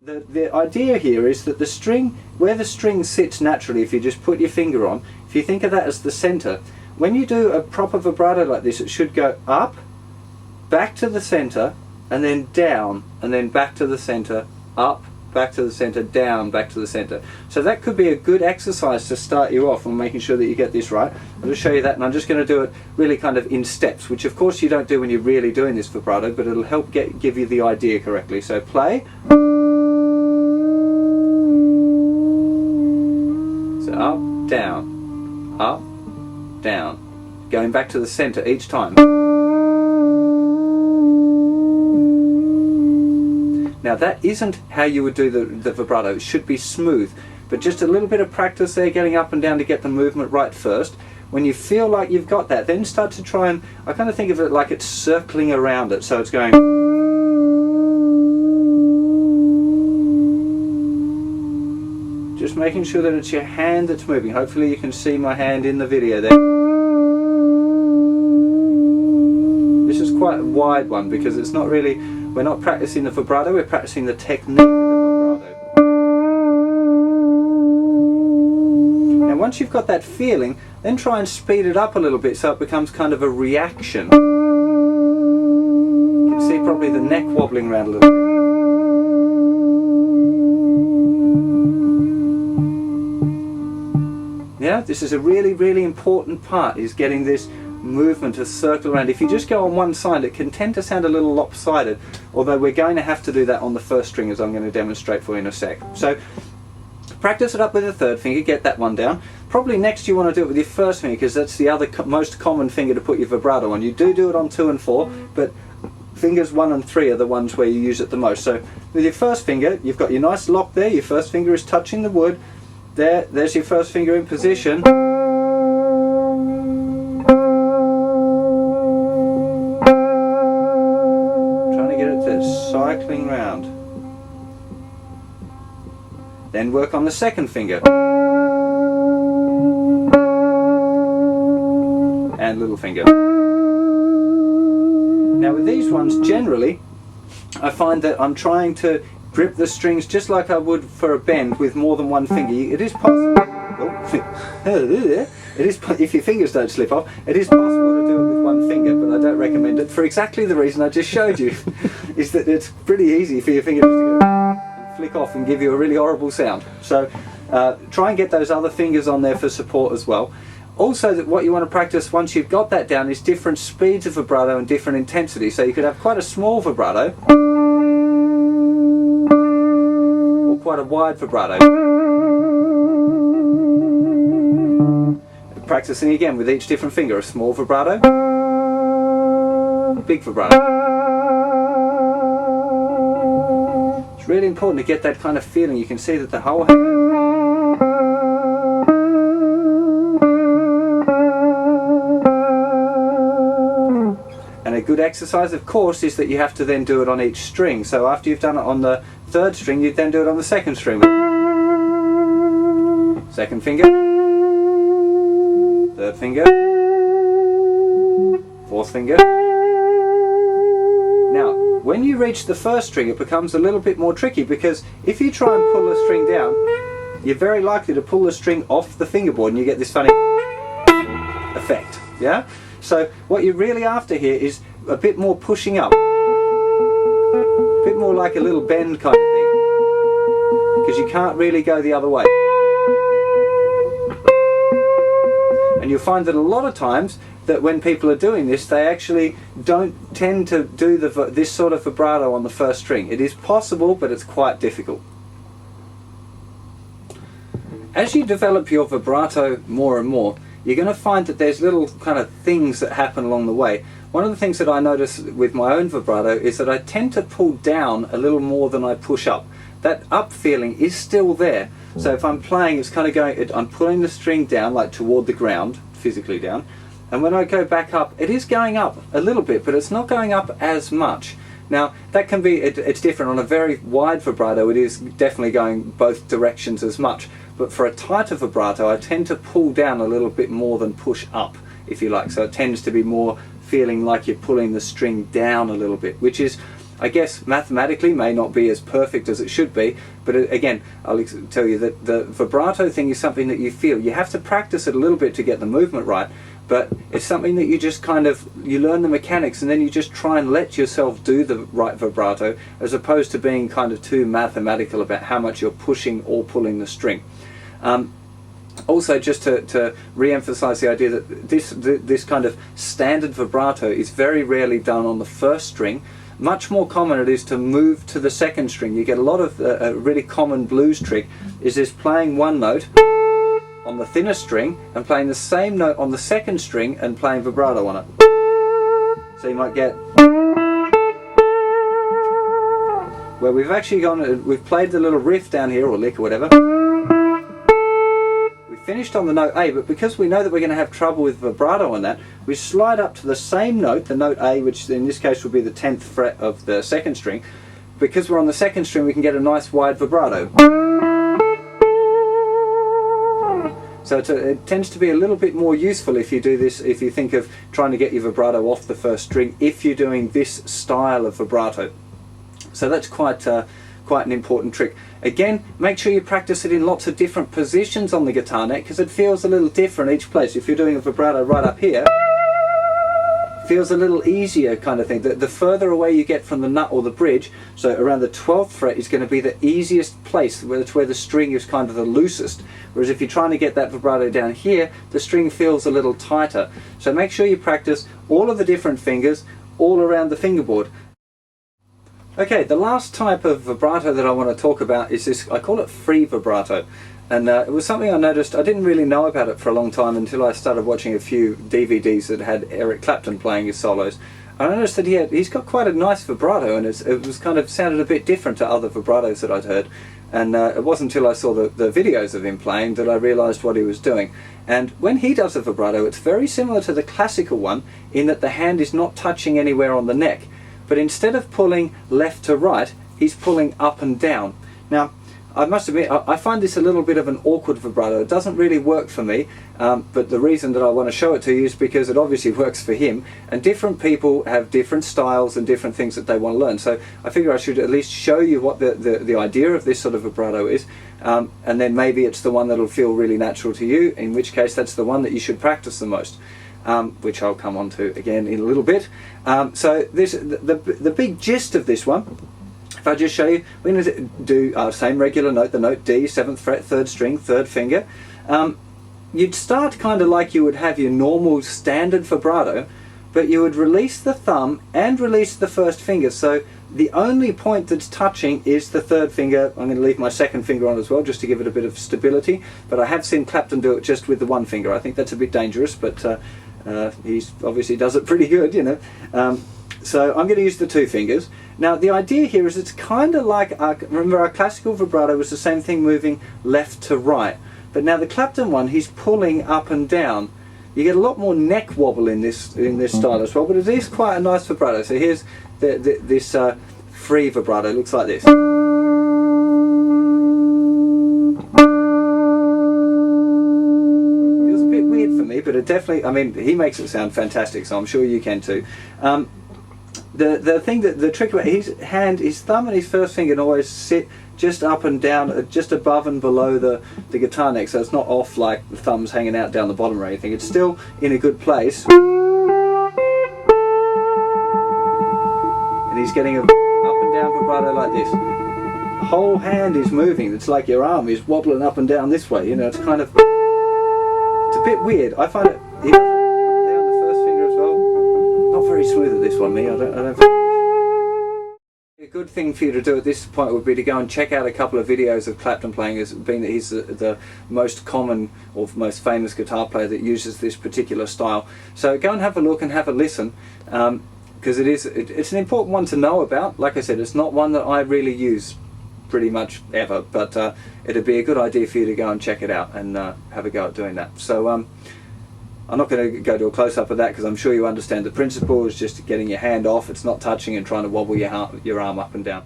The idea here is that the string, where the string sits naturally, if you just put your finger on, if you think of that as the center, when you do a proper vibrato like this, it should go up, back to the center, and then down, and then back to the center, up, back to the center, down, back to the center. So that could be a good exercise to start you off on making sure that you get this right. I'll just show you that, and I'm just going to do it really kind of in steps, which of course you don't do when you're really doing this vibrato, but it'll help give you the idea correctly. So play. So up, down, up, down, going back to the center each time. Now that isn't how you would do the vibrato. It should be smooth, but just a little bit of practice there, getting up and down to get the movement right first. When you feel like you've got that, then start to try and, I kind of think of it like it's circling around it, so it's going. Just making sure that it's your hand that's moving. Hopefully you can see my hand in the video there. This is quite a wide one because it's not really, we're not practicing the vibrato, we're practicing the technique of the vibrato. Now once you've got that feeling, then try and speed it up a little bit so it becomes kind of a reaction. You can see probably the neck wobbling around a little bit. Yeah, this is a really, really important part, is getting this movement to circle around. If you just go on one side, it can tend to sound a little lopsided, although we're going to have to do that on the first string, as I'm going to demonstrate for you in a sec. So practice it up with the third finger, get that one down. Probably next you want to do it with your first finger, because that's the other most common finger to put your vibrato on. You do it on 2 and 4, but fingers 1 and 3 are the ones where you use it the most. So with your first finger, you've got your nice lock there, your first finger is touching the wood. There's your first finger in position. Trying to get it to cycling round. Then work on the second finger. And little finger. Now with these ones, generally, I find that I'm trying to grip the strings just like I would for a bend with more than one finger. It is possible. If your fingers don't slip off, it is possible to do it with one finger, but I don't recommend it for exactly the reason I just showed you. Is that it's pretty easy for your fingers to go and flick off and give you a really horrible sound. So try and get those other fingers on there for support as well. Also, that what you want to practice once you've got that down is different speeds of vibrato and different intensity. So you could have quite a small vibrato, quite a wide vibrato. Practicing again with each different finger, a small vibrato, big vibrato. It's really important to get that kind of feeling. You can see that the whole hand. And a good exercise, of course, is that you have to then do it on each string. So after you've done it on the third string, you then do it on the second string. Second finger, third finger, fourth finger. Now, when you reach the first string, it becomes a little bit more tricky, because if you try and pull the string down, you're very likely to pull the string off the fingerboard and you get this funny effect. Yeah? So what you're really after here is a bit more pushing up. A bit more like a little bend kind of thing, because you can't really go the other way. And you'll find that a lot of times that when people are doing this, they actually don't tend to do this sort of vibrato on the first string. It is possible, but it's quite difficult. As you develop your vibrato more and more, you're going to find that there's little kind of things that happen along the way. One of the things that I notice with my own vibrato is that I tend to pull down a little more than I push up. That up feeling is still there. So if I'm playing, it's kind of going, I'm pulling the string down, like toward the ground, physically down. And when I go back up, it is going up a little bit, but it's not going up as much. Now, that can be, it's different. On a very wide vibrato, it is definitely going both directions as much. But for a tighter vibrato, I tend to pull down a little bit more than push up, if you like. So it tends to be more feeling like you're pulling the string down a little bit, which is I guess mathematically may not be as perfect as it should be, but again, I'll tell you that the vibrato thing is something that you feel. You have to practice it a little bit to get the movement right, but it's something that you just kind of, you learn the mechanics and then you just try and let yourself do the right vibrato, as opposed to being kind of too mathematical about how much you're pushing or pulling the string. Also, just to re-emphasize the idea that this kind of standard vibrato is very rarely done on the first string. Much more common it is to move to the second string. You get a lot of a really common blues trick is this playing one note on the thinner string and playing the same note on the second string and playing vibrato on it. So you might get where we've actually we've played the little riff down here, or lick or whatever. We finished on the note A, but because we know that we're going to have trouble with vibrato on that, we slide up to the same note, the note A, which in this case will be the 10th fret of the second string. Because we're on the second string, we can get a nice wide vibrato. So it tends to be a little bit more useful if you do this, if you think of trying to get your vibrato off the first string, if you're doing this style of vibrato. So that's quite an important trick. Again, make sure you practice it in lots of different positions on the guitar neck, because it feels a little different each place. If you're doing a vibrato right up here, feels a little easier kind of thing. The further away you get from the nut or the bridge, so around the 12th fret is going to be the easiest place, where it's where the string is kind of the loosest. Whereas if you're trying to get that vibrato down here, the string feels a little tighter. So make sure you practice all of the different fingers all around the fingerboard. Okay, the last type of vibrato that I want to talk about is this, I call it free vibrato. And it was something I noticed, I didn't really know about it for a long time until I started watching a few DVDs that had Eric Clapton playing his solos. I noticed that he's got quite a nice vibrato, and it was kind of sounded a bit different to other vibratos that I'd heard. And it wasn't until I saw the videos of him playing that I realised what he was doing. And when he does a vibrato, it's very similar to the classical one in that the hand is not touching anywhere on the neck. But instead of pulling left to right, he's pulling up and down. Now, I must admit, I find this a little bit of an awkward vibrato. It doesn't really work for me, but the reason that I want to show it to you is because it obviously works for him, and different people have different styles and different things that they want to learn. So I figure I should at least show you what the idea of this sort of vibrato is, and then maybe it's the one that'll feel really natural to you, in which case that's the one that you should practice the most. Which I'll come on to again in a little bit. So the big gist of this one, if I just show you, we're going to do our same regular note, the note D, 7th fret, 3rd string, 3rd finger. You'd start kind of like you would have your normal standard vibrato, but you would release the thumb and release the 1st finger. So the only point that's touching is the 3rd finger. I'm going to leave my 2nd finger on as well, just to give it a bit of stability. But I have seen Clapton do it just with the 1 finger. I think that's a bit dangerous, but he obviously does it pretty good, you know. So I'm going to use the 2 fingers. Now the idea here is it's kind of like, remember our classical vibrato was the same thing, moving left to right. But now the Clapton one, he's pulling up and down. You get a lot more neck wobble in this style as well, but it is quite a nice vibrato. So here's this free vibrato, it looks like this. But it definitely, I mean, he makes it sound fantastic, so I'm sure you can too. The trick about his thumb and his 1st finger always sit just up and down, just above and below the guitar neck, so it's not off like the thumb's hanging out down the bottom or anything. It's still in a good place. And he's getting a up and down vibrato like this. The whole hand is moving. It's like your arm is wobbling up and down this way, you know, it's kind of, it's a bit weird. I find it, even there on the 1st finger as well, not very smooth at this one, me. I don't think. A good thing for you to do at this point would be to go and check out a couple of videos of Clapton playing, as being that he's the most common or most famous guitar player that uses this particular style. So go and have a look and have a listen, because it's an important one to know about. Like I said, it's not one that I really use pretty much ever, but it'd be a good idea for you to go and check it out and have a go at doing that. So I'm not going to go to a close-up of that, because I'm sure you understand the principle is just getting your hand off, it's not touching, and trying to wobble your arm up and down.